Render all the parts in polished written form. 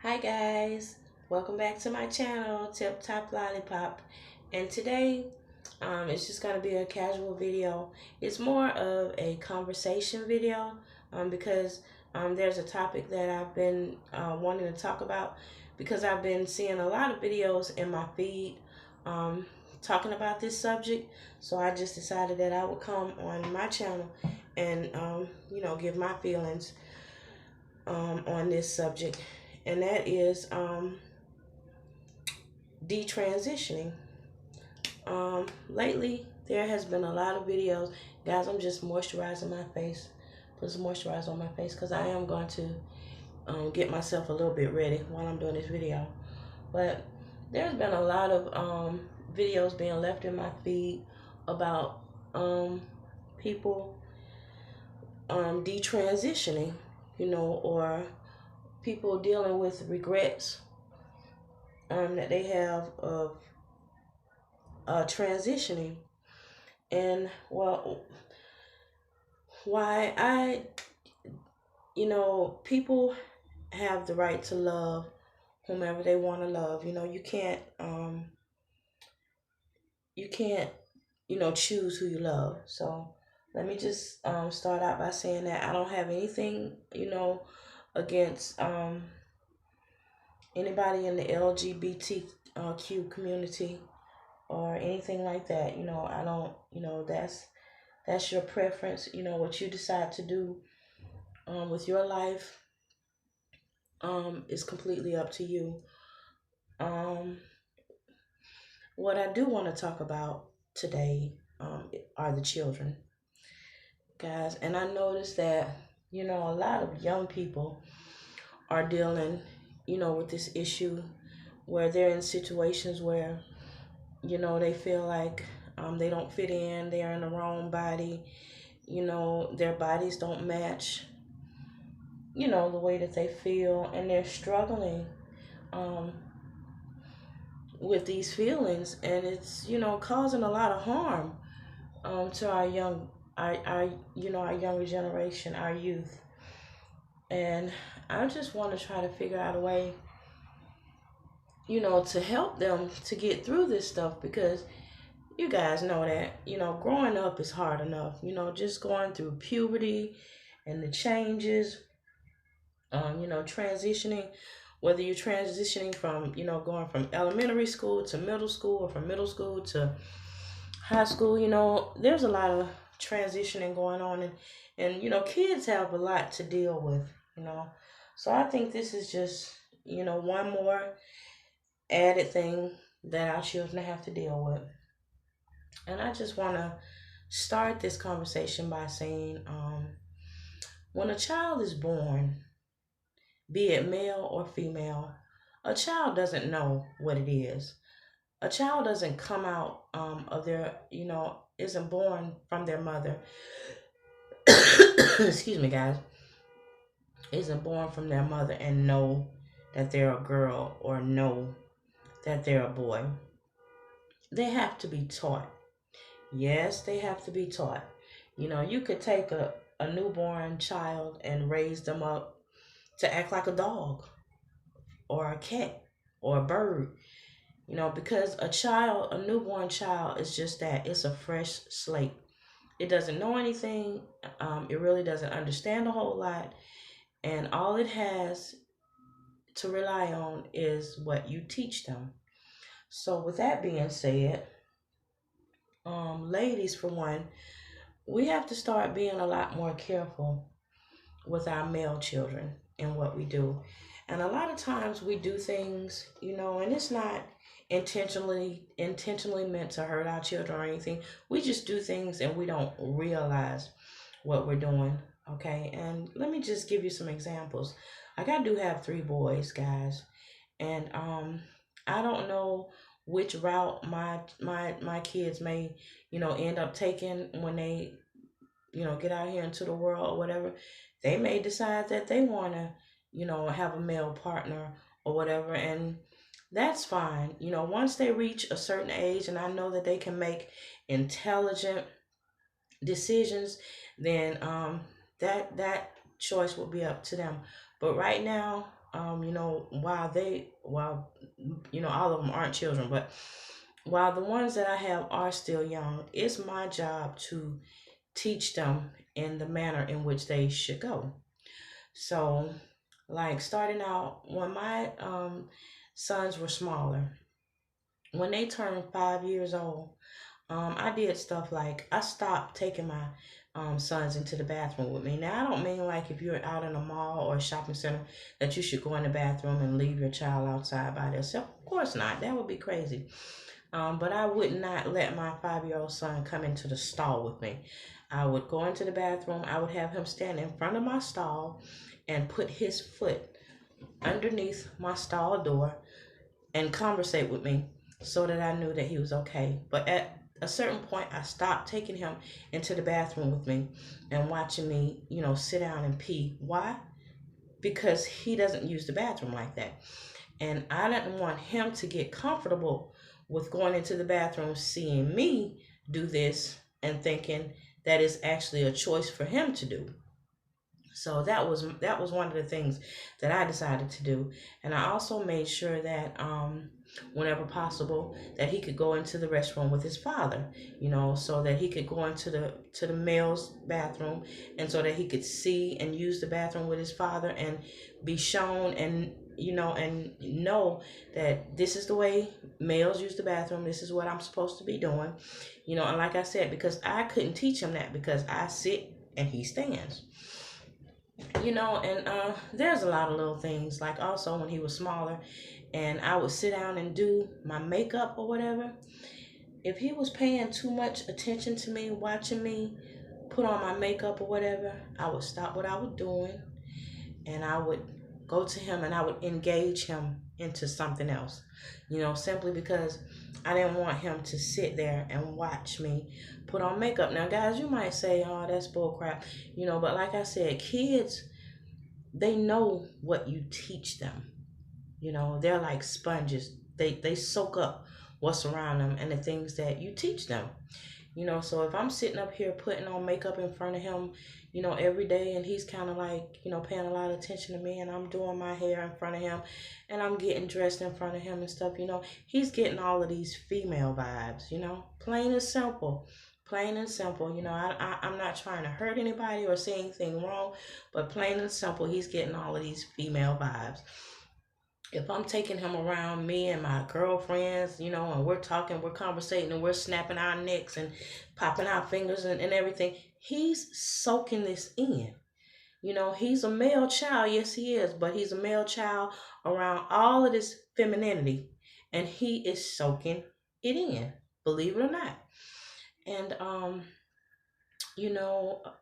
Hi guys, welcome back to my channel, TipTop Lollipop. And today, it's just gonna be a casual video. It's more of a conversation video because there's a topic that I've been wanting to talk about because I've been seeing a lot of videos in my feed um, talking about this subject. So I just decided that I would come on my channel and give my feelings on this subject, and that is detransitioning. Lately, there has been a lot of videos. Guys, I'm just moisturizing my face. Put some moisturizer on my face because I am going to get myself a little bit ready while I'm doing this video. But there's been a lot of videos being left in my feed about people detransitioning, or people dealing with regrets that they have of transitioning. And well, why people have the right to love whomever they want to love. You can't choose who you love. So let me just start out by saying that I don't have anything against anybody in the LGBTQ community or anything like that. I don't, that's your preference. What you decide to do with your life is completely up to you. Um, what I do want to talk about today are the children, guys. And I noticed that, a lot of young people are dealing, with this issue where they're in situations where, they feel like they don't fit in, they're in the wrong body, their bodies don't match, the way that they feel, and they're struggling um, with these feelings, and it's, causing a lot of harm to our young, our younger generation, our youth. And I just want to try to figure out a way, to help them to get through this stuff because you guys know that, growing up is hard enough, just going through puberty and the changes, transitioning, whether you're transitioning from, going from elementary school to middle school or from middle school to high school, there's a lot of transitioning going on, and kids have a lot to deal with, you know. So I think this is just, one more added thing that our children have to deal with. And I just want to start this conversation by saying, when a child is born, be it male or female, a child doesn't know what it is. A child doesn't come out of their, isn't born from their mother. Excuse me, guys. Isn't born from their mother and know that they're a girl or know that they're a boy. They have to be taught. Yes, they have to be taught. You could take a newborn child and raise them up to act like a dog or a cat or a bird. Because a newborn child is just that. It's a fresh slate. It doesn't know anything. It really doesn't understand a whole lot. And all it has to rely on is what you teach them. So with that being said, ladies, for one, we have to start being a lot more careful with our male children and what we do. And a lot of times we do things, and it's not intentionally meant to hurt our children or anything. We just do things and we don't realize what we're doing. Okay, and let me just give you some examples. Like, I do have three boys, guys, and I don't know which route my kids may, end up taking when they, get out here into the world or whatever. They may decide that they want to, have a male partner or whatever, and that's fine. Once they reach a certain age and I know that they can make intelligent decisions, then that choice will be up to them. But right now, all of them aren't children, but while the ones that I have are still young, it's my job to teach them in the manner in which they should go. So, like starting out when my sons were smaller, when they turned 5 years old, I did stuff like I stopped taking my sons into the bathroom with me. Now, I don't mean like if you're out in a mall or a shopping center that you should go in the bathroom and leave your child outside by themselves. Of course not. That would be crazy. But I would not let my 5-year-old son come into the stall with me. I would go into the bathroom. I would have him stand in front of my stall and put his foot underneath my stall door and conversate with me so that I knew that he was okay. But at a certain point, I stopped taking him into the bathroom with me and watching me, sit down and pee. Why? Because he doesn't use the bathroom like that. And I didn't want him to get comfortable with going into the bathroom, seeing me do this and thinking that is actually a choice for him to do. So that was one of the things that I decided to do. And I also made sure that whenever possible that he could go into the restroom with his father, so that he could go into the male's bathroom, and so that he could see and use the bathroom with his father and be shown, and and know that this is the way males use the bathroom. This is what I'm supposed to be doing. And like I said, because I couldn't teach him that because I sit and he stands. And there's a lot of little things, like also when he was smaller and I would sit down and do my makeup or whatever. If he was paying too much attention to me, watching me put on my makeup or whatever, I would stop what I was doing and I would go to him and I would engage him into something else, simply because I didn't want him to sit there and watch me put on makeup. Now, guys, you might say, oh, that's bull crap, but like I said, kids, they know what you teach them. They're like sponges. They soak up what's around them and the things that you teach them. So if I'm sitting up here putting on makeup in front of him, every day, and he's kind of like, paying a lot of attention to me, and I'm doing my hair in front of him and I'm getting dressed in front of him and stuff, he's getting all of these female vibes, plain and simple. Plain and simple, I'm not trying to hurt anybody or say anything wrong, but plain and simple, he's getting all of these female vibes. If I'm taking him around me and my girlfriends, and we're talking, we're conversating, and we're snapping our necks and popping our fingers and everything, he's soaking this in. He's a male child. Yes, he is. But he's a male child around all of this femininity. And he is soaking it in, believe it or not. And,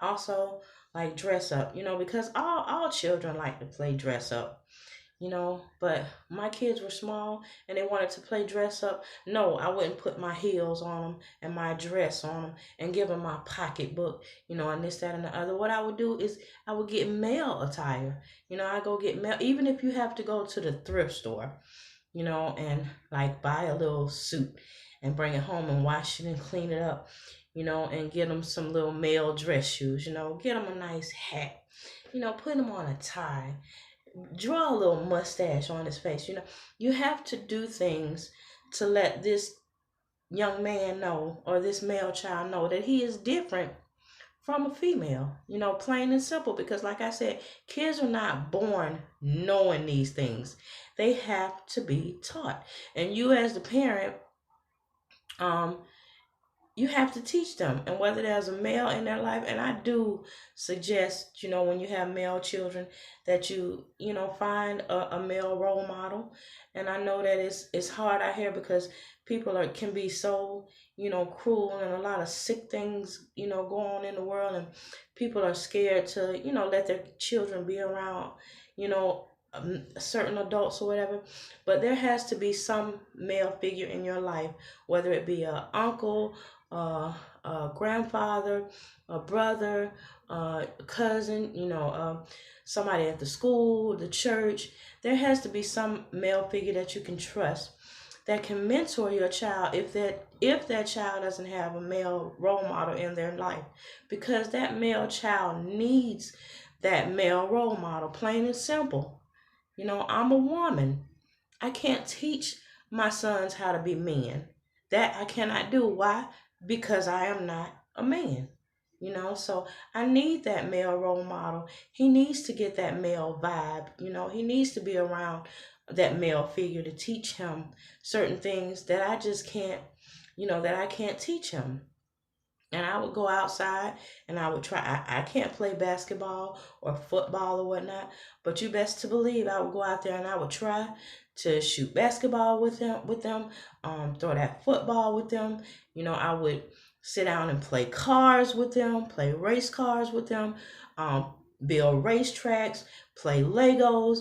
also like dress up, because all children like to play dress up. But my kids were small and they wanted to play dress up. No, I wouldn't put my heels on them and my dress on them and give them my pocketbook, and this, that, and the other. What I would do is I would get male attire. I go get male, even if you have to go to the thrift store, and like buy a little suit and bring it home and wash it and clean it up, and get them some little male dress shoes, get them a nice hat, put them on a tie, draw a little mustache on his face. You have to do things to let this young man know, or this male child know, that he is different from a female, plain and simple. Because like I said, kids are not born knowing these things. They have to be taught. And you as the parent, you have to teach them. And whether there's a male in their life, and I do suggest, when you have male children, that you find a male role model. And I know that it's hard out here because people can be so cruel, and a lot of sick things go on in the world, and people are scared to let their children be around certain adults or whatever. But there has to be some male figure in your life, whether it be a uncle, a grandfather, a brother, a cousin, somebody at the school, the church. There has to be some male figure that you can trust, that can mentor your child if that child doesn't have a male role model in their life, because that male child needs that male role model, plain and simple. I'm a woman. I can't teach my sons how to be men. That I cannot do. Why? Because I am not a man. So I need that male role model. He needs to get that male vibe. He needs to be around that male figure to teach him certain things that I just can't, that I can't teach him. And I would go outside and I would try. I can't play basketball or football or whatnot, but you best to believe I would go out there and I would try to shoot basketball with them, throw that football with them. I would sit down and play cars with them, play race cars with them, um, build racetracks, play Legos.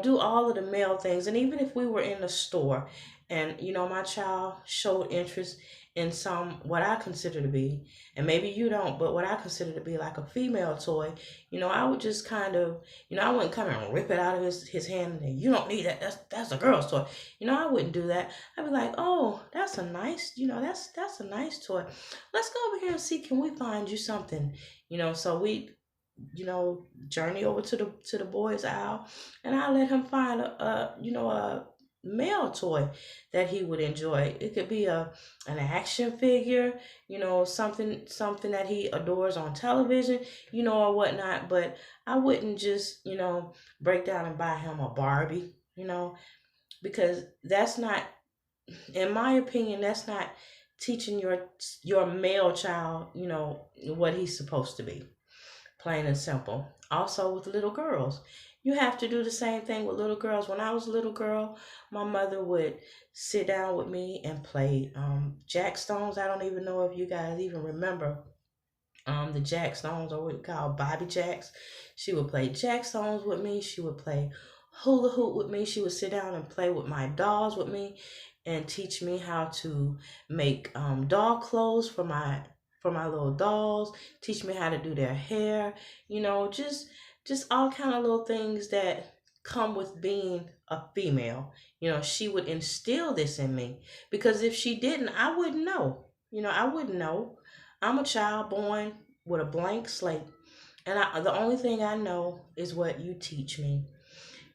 Do all of the male things. And even if we were in the store and my child showed interest in some what I consider to be, and maybe you don't, but what I consider to be like a female toy, I would just kind of, I wouldn't come and rip it out of his hand and you don't need that. That's a girl's toy. I wouldn't do that. I'd be like, oh, that's a nice, that's a nice toy. Let's go over here and see, can we find you something? So we journey over to the boys aisle, and I let him find a male toy that he would enjoy. It could be an action figure, something that he adores on television, or whatnot. But I wouldn't just break down and buy him a Barbie, because that's not, in my opinion, that's not teaching your male child, what he's supposed to be. Plain and simple. Also with little girls. You have to do the same thing with little girls. When I was a little girl, my mother would sit down with me and play Jack Stones. I don't even know if you guys even remember the Jack Stones, or what we call Bobby Jacks. She would play Jack Stones with me. She would play hula hoop with me. She would sit down and play with my dolls with me and teach me how to make doll clothes for my little dolls, teach me how to do their hair, just all kind of little things that come with being a female. She would instill this in me, because if she didn't, I wouldn't know. I wouldn't know. I'm a child born with a blank slate, and the only thing I know is what you teach me.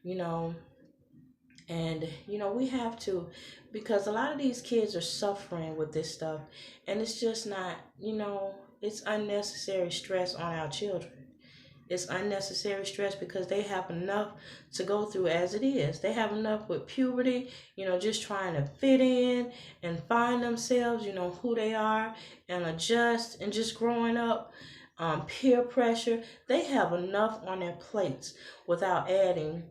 You know, and we have to, because a lot of these kids are suffering with this stuff, and it's just not, it's unnecessary stress on our children. It's unnecessary stress because they have enough to go through as it is. They have enough with puberty, just trying to fit in and find themselves, who they are, and adjust, and just growing up. Peer pressure. They have enough on their plates without adding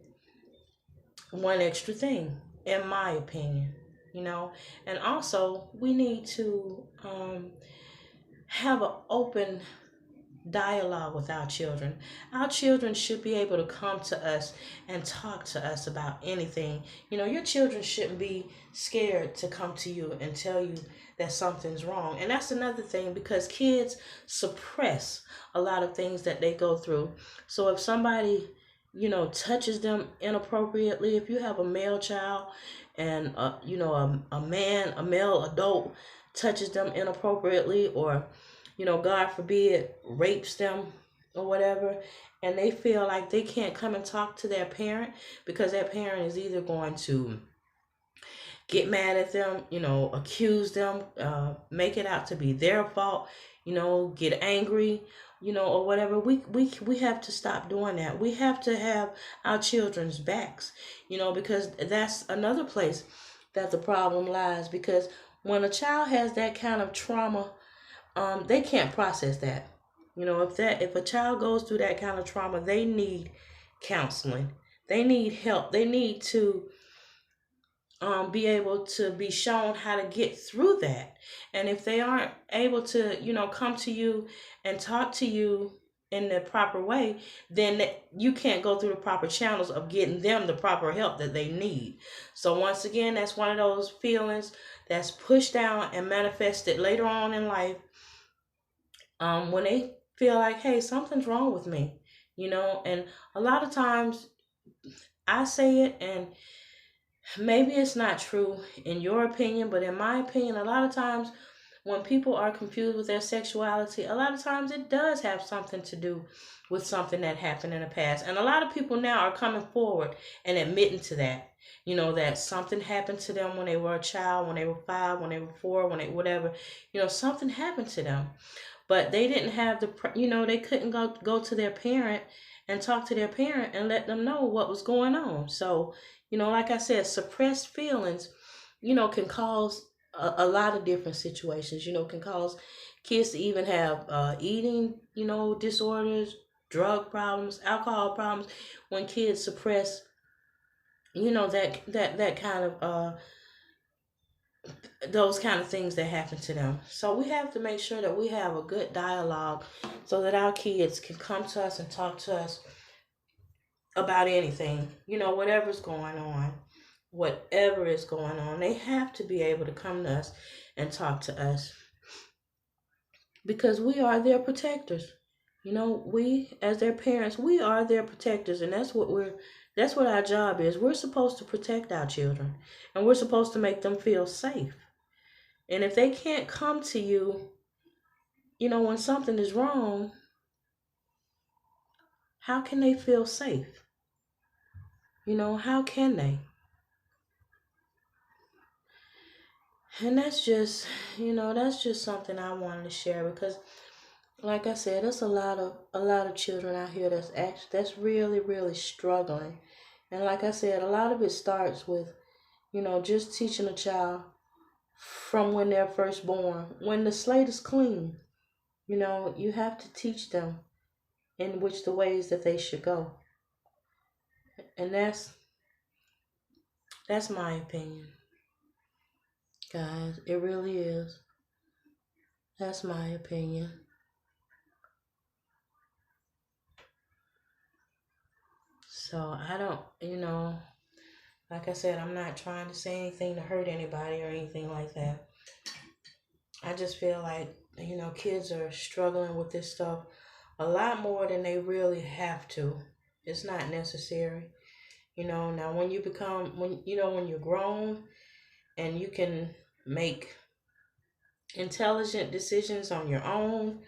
one extra thing, in my opinion. You know, and also we need to have an open dialogue with our children. Our children should be able to come to us and talk to us about anything. Your children shouldn't be scared to come to you and tell you that something's wrong. And that's another thing, because kids suppress a lot of things that they go through. So if somebody, touches them inappropriately, if you have a male child and, a male adult touches them inappropriately, or God forbid, rapes them or whatever, and they feel like they can't come and talk to their parent because their parent is either going to get mad at them, accuse them, make it out to be their fault, get angry, or whatever. We have to stop doing that. We have to have our children's backs, because that's another place that the problem lies. Because when a child has that kind of trauma, they can't process that. If a child goes through that kind of trauma, they need counseling. They need help. They need to be able to be shown how to get through that. And if they aren't able to, come to you and talk to you in the proper way, then you can't go through the proper channels of getting them the proper help that they need. So once again, that's one of those feelings that's pushed down and manifested later on in life, when they feel like, hey, something's wrong with me, and a lot of times I say it, and maybe it's not true in your opinion, but in my opinion, a lot of times when people are confused with their sexuality, a lot of times it does have something to do with something that happened in the past. And a lot of people now are coming forward and admitting to that. You know, that something happened to them when they were a child, when they were 5, when they were 4, when they whatever. You know, something happened to them. But they didn't have they couldn't go to their parent and talk to their parent and let them know what was going on. So, like I said, suppressed feelings, can cause a lot of different situations. Can cause kids to even have eating, disorders, drug problems, alcohol problems, when kids suppress, that kind of those kind of things that happen to them. So we have to make sure that we have a good dialogue so that our kids can come to us and talk to us about anything, whatever's going on. Whatever is going on, they have to be able to come to us and talk to us, because we are their protectors. We as their parents, we are their protectors, and that's what our job is. We're supposed to protect our children, and we're supposed to make them feel safe. And if they can't come to you, when something is wrong, how can they feel safe? How can they? And that's just, something I wanted to share, because like I said, there's a lot of children out here that's really, really struggling. And like I said, a lot of it starts with, just teaching a child from when they're first born. When the slate is clean, you have to teach them in which the ways that they should go. And that's my opinion. Guys, it really is. That's my opinion. So I don't, like I said, I'm not trying to say anything to hurt anybody or anything like that. I just feel like, kids are struggling with this stuff a lot more than they really have to. It's not necessary. Now when you're grown and you can make intelligent decisions on your own,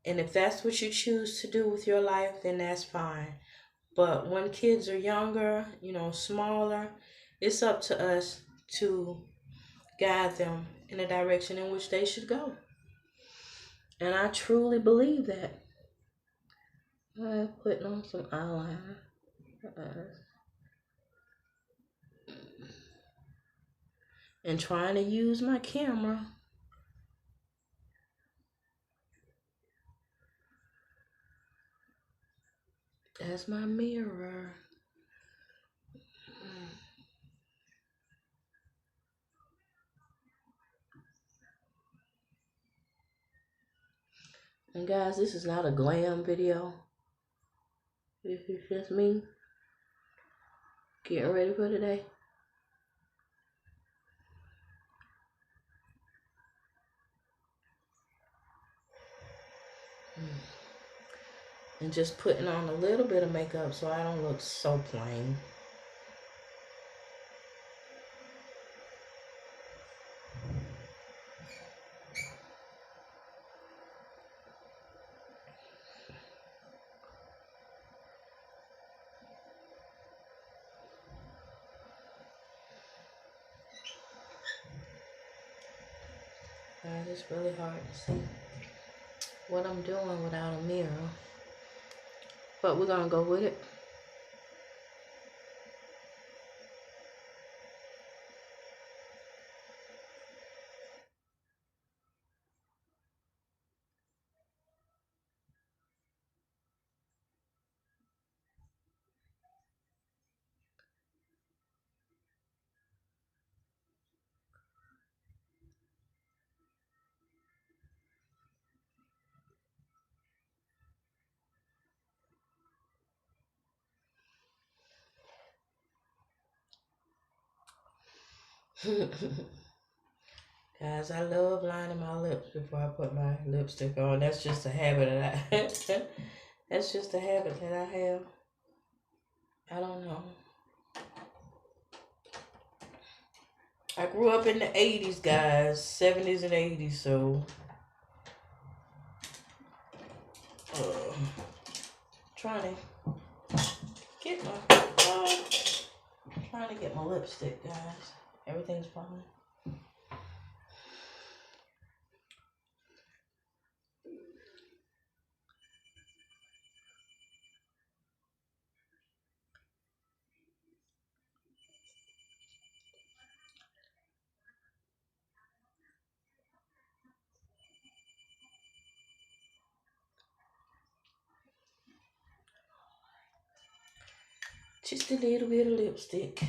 and if that's what you choose to do with your life, then that's fine. But when kids are younger, smaller, it's up to us to guide them in the direction in which they should go. And I truly believe that. I'm putting on some eyeliner. And trying to use my camera as my mirror. And guys, this is not a glam video. This is just me getting ready for today. And just putting on a little bit of makeup so I don't look so plain. It's really hard to see what I'm doing without a mirror. But we're going to go with it. Guys, I love lining my lips before I put my lipstick on. That's just a habit that that's just a habit that I have. I don't know. I grew up in the 80s, guys, 70s and 80s, so uh, trying to get my trying to get my lipstick, guys. Everything's fine. Just a little bit of lipstick.